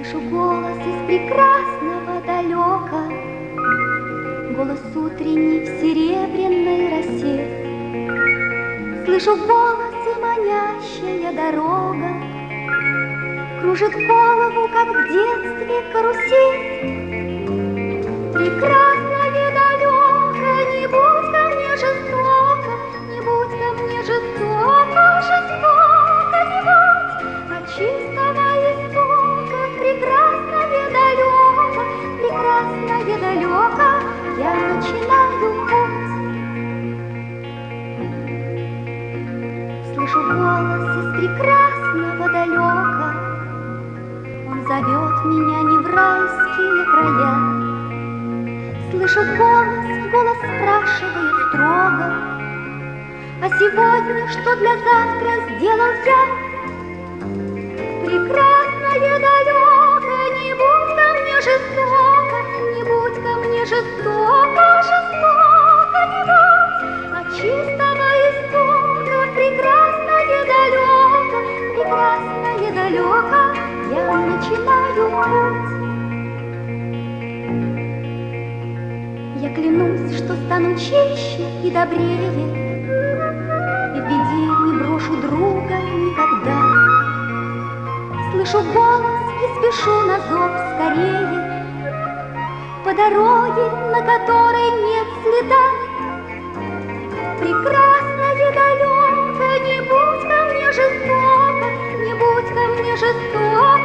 Слышу голос из прекрасного далека, голос утренний в серебряной росе. Слышу голос и манящая дорога кружит голову, как в детстве карусель. Прекрасно и далеко, не будь ко мне жестоко, не будь ко мне жестоко, жестоко не будь, от чистого истока. Прекрасно и далеко, я начинаю путь. Слышу голос из прекрасного далека, он зовет меня не в райские края. Слышу голос спрашивает строго: а сегодня что для завтра сделал я? Прекрасно и далеко, не будь ко мне жестоко, не будь ко мне жестоко, жестоко не будь, от чистого истока. Прекрасно и далеко, я начинаю путь. Я клянусь, что стану чище и добрее, и в беде не брошу друга никогда. Слышу голос и спешу на зов скорее по дороге, на которой нет следа. Прекрасно и далеко, не будь ко мне жестоко, не будь ко мне жестоко.